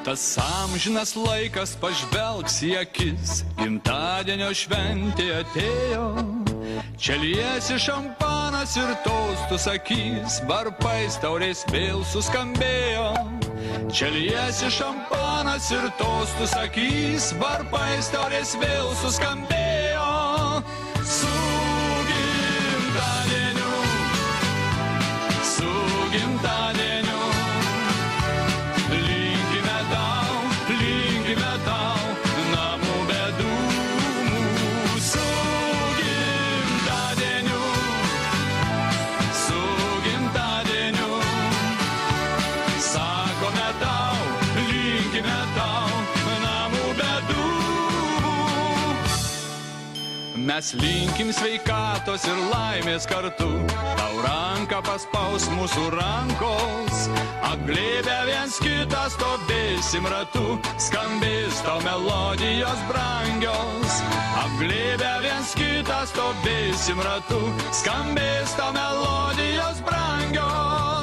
Tas amžinas laikas pažvelgs į akis, gimtadienio šventė atėjo. Čia liesi šampanas ir tostų sakys, varpais taurės vėl suskambėjo. Čia liesi šampanas ir tostų sakys, varpais taurės vėl suskambėjo. Su gimtadieniu, su gimtadieniu, linkime tau, namų be dūmų. Su gimtadieniu, sakome tau, linkime tau, namų be dūmų. Mes linkim sveikatos ir laimės kartu, tau ranką paspaus mūsų rankos, apglėbę viens kitą stovėsim ratu, skambės tau melodijos brangios. Apglėbę viens kitą stovėsim ratu, skambės tau melodijos brangios.